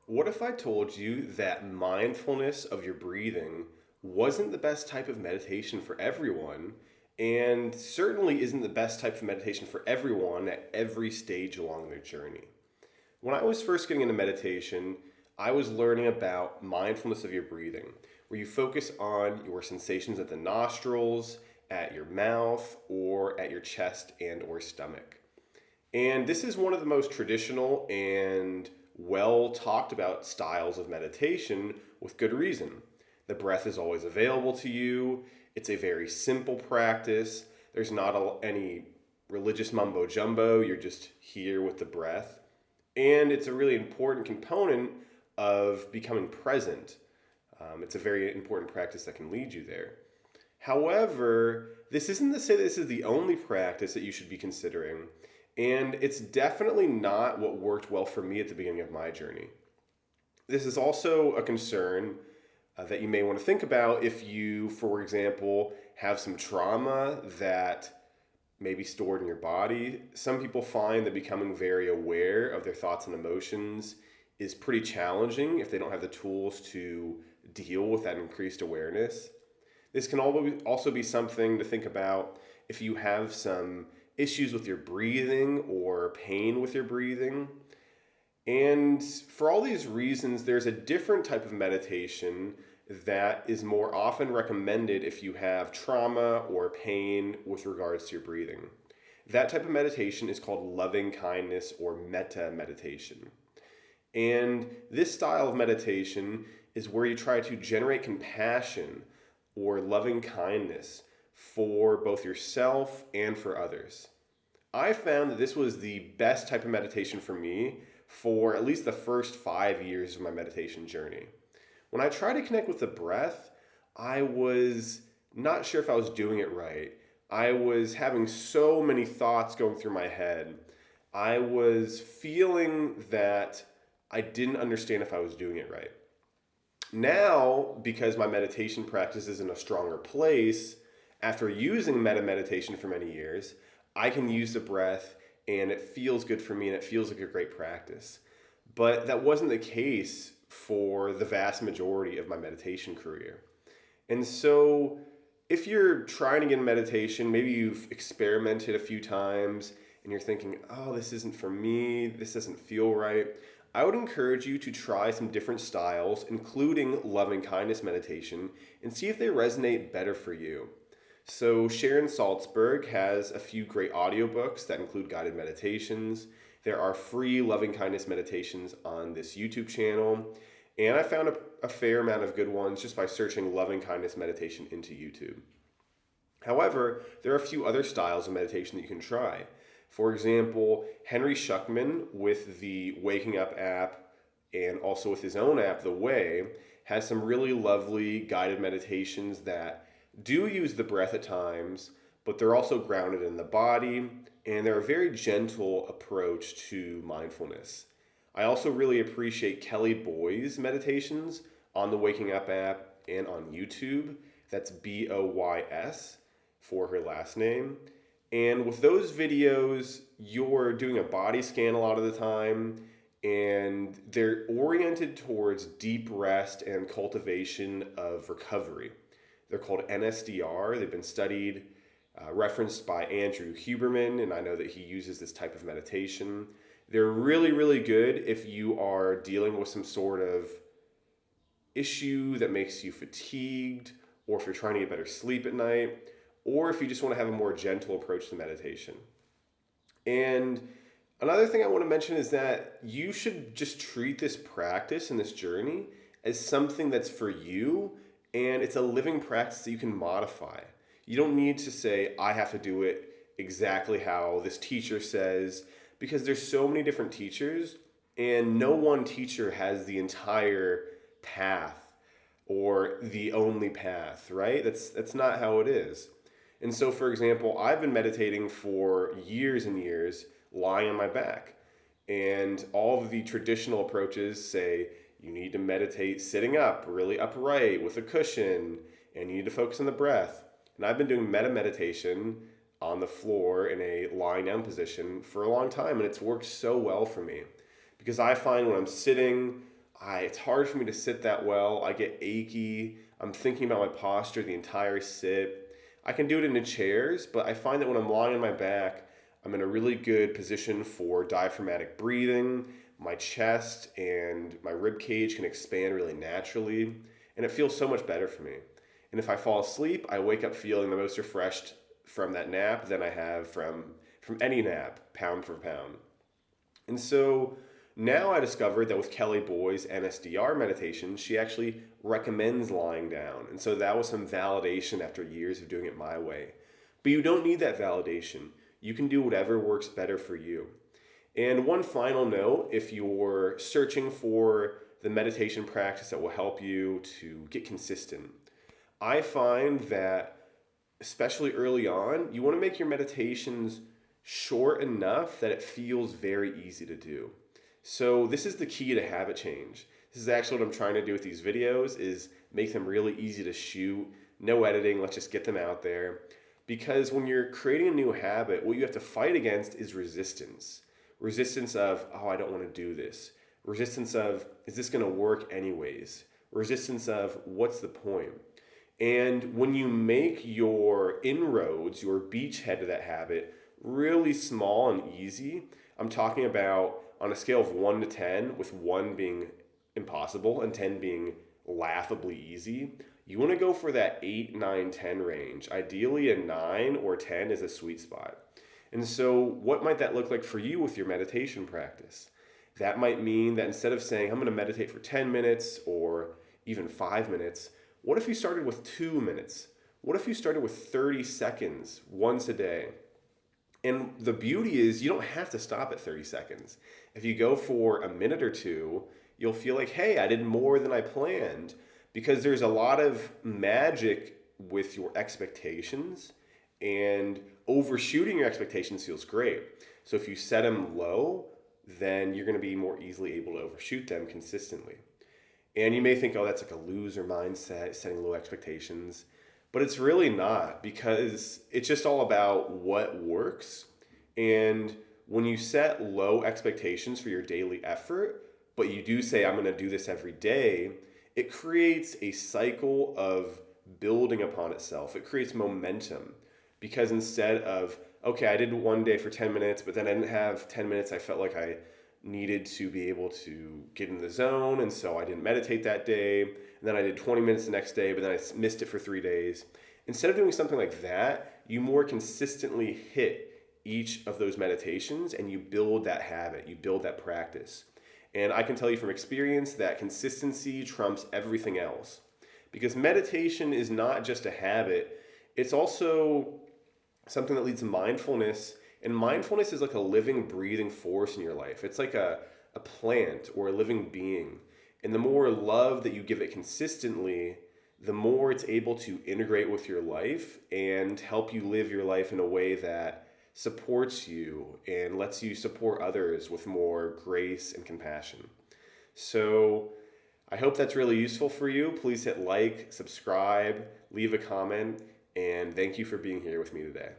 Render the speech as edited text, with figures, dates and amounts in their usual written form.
What if I told you that mindfulness of your breathing wasn't the best type of meditation for everyone, and certainly isn't the best type of meditation for everyone at every stage along their journey? When I was first getting into meditation, I was learning about mindfulness of your breathing, where you focus on your sensations at the nostrils, at your mouth, or at your chest and or stomach. And this is one of the most traditional and well talked about styles of meditation with good reason. The breath is always available to you. It's a very simple practice. There's not any religious mumbo jumbo. You're just here with the breath. And it's a really important component of becoming present. It's a very important practice that can lead you there. However, this isn't to say that this is the only practice that you should be considering, and it's definitely not what worked well for me at the beginning of my journey. This is also a concern that you may want to think about if you, for example, have some trauma that may be stored in your body. Some people find that becoming very aware of their thoughts and emotions is pretty challenging if they don't have the tools to deal with that increased awareness. This can also be something to think about if you have some issues with your breathing or pain with your breathing. And for all these reasons, there's a different type of meditation that is more often recommended if you have trauma or pain with regards to your breathing. That type of meditation is called loving kindness or metta meditation. And this style of meditation is where you try to generate compassion or loving kindness for both yourself and for others. I found that this was the best type of meditation for me for at least the first 5 years of my meditation journey. When I tried to connect with the breath, I was not sure if I was doing it right. I was having so many thoughts going through my head. I was feeling that I didn't understand if I was doing it right. Now, because my meditation practice is in a stronger place, after using metta meditation for many years, I can use the breath and it feels good for me and it feels like a great practice. But that wasn't the case for the vast majority of my meditation career. And so, if you're trying to get in meditation, maybe you've experimented a few times and you're thinking, oh, this isn't for me, this doesn't feel right. I would encourage you to try some different styles, including loving kindness meditation, and see if they resonate better for you. So, Sharon Salzberg has a few great audiobooks that include guided meditations. There are free loving kindness meditations on this YouTube channel. And I found a fair amount of good ones just by searching loving kindness meditation into YouTube. However, there are a few other styles of meditation that you can try. For example, Henry Schuckman with the Waking Up app and also with his own app, The Way, has some really lovely guided meditations that do use the breath at times, but they're also grounded in the body, and they're a very gentle approach to mindfulness. I also really appreciate Kelly Boy's meditations on the Waking Up app and on YouTube. That's Boys for her last name. And with those videos, you're doing a body scan a lot of the time, and they're oriented towards deep rest and cultivation of recovery. They're called NSDR. They've been studied, referenced by Andrew Huberman, and I know that he uses this type of meditation. They're really, really good if you are dealing with some sort of issue that makes you fatigued, or if you're trying to get better sleep at night, or if you just want to have a more gentle approach to meditation. And another thing I want to mention is that you should just treat this practice and this journey as something that's for you, and it's a living practice that you can modify. You don't need to say, I have to do it exactly how this teacher says, because there's so many different teachers, and no one teacher has the entire path or the only path, right? That's not how it is. And so, for example, I've been meditating for years and years lying on my back. And all of the traditional approaches say you need to meditate sitting up, really upright with a cushion, and you need to focus on the breath. And I've been doing metta meditation on the floor in a lying down position for a long time, and it's worked so well for me. Because I find when I'm sitting, It's hard for me to sit that well. I get achy. I'm thinking about my posture the entire sit. I can do it in the chairs, but I find that when I'm lying on my back, I'm in a really good position for diaphragmatic breathing. My chest and my rib cage can expand really naturally, and it feels so much better for me. And if I fall asleep, I wake up feeling the most refreshed from that nap than I have from any nap, pound for pound. And so now I discovered that with Kelly Boyd's NSDR meditation, she actually recommends lying down. And so that was some validation after years of doing it my way. But you don't need that validation. You can do whatever works better for you. And one final note, if you're searching for the meditation practice that will help you to get consistent, I find that especially early on, you want to make your meditations short enough that it feels very easy to do. So this is the key to habit change. This is actually what I'm trying to do with these videos is make them really easy to shoot, no editing, let's just get them out there. Because when you're creating a new habit, what you have to fight against is resistance. Resistance of, oh, I don't want to do this. Resistance of, is this going to work anyways? Resistance of, what's the point? And when you make your inroads, your beachhead to that habit, really small and easy, I'm talking about on a scale of 1 to 10, with 1 being impossible and 10 being laughably easy, you want to go for that 8, 9, 10 range. Ideally, a 9 or 10 is a sweet spot. And so, what might that look like for you with your meditation practice? That might mean that instead of saying, I'm going to meditate for 10 minutes or even 5 minutes, what if you started with 2 minutes? What if you started with 30 seconds once a day? And the beauty is you don't have to stop at 30 seconds. If you go for a minute or two, you'll feel like, hey, I did more than I planned, because there's a lot of magic with your expectations, and overshooting your expectations feels great. So if you set them low, then you're going to be more easily able to overshoot them consistently. And you may think, oh, that's like a loser mindset, setting low expectations. But it's really not, because it's just all about what works. And when you set low expectations for your daily effort, but you do say, I'm going to do this every day, it creates a cycle of building upon itself. It creates momentum, because instead of, okay, I did one day for 10 minutes, but then I didn't have 10 minutes, I felt like I needed to be able to get in the zone, and so I didn't meditate that day, and then I did 20 minutes the next day, but then I missed it for 3 days. Instead of doing something like that, you more consistently hit each of those meditations and you build that habit, you build that practice. And I can tell you from experience that consistency trumps everything else, because meditation is not just a habit, it's also something that leads to mindfulness. And mindfulness is like a living, breathing force in your life. It's like a plant or a living being. And the more love that you give it consistently, the more it's able to integrate with your life and help you live your life in a way that supports you and lets you support others with more grace and compassion. So I hope that's really useful for you. Please hit like, subscribe, leave a comment, and thank you for being here with me today.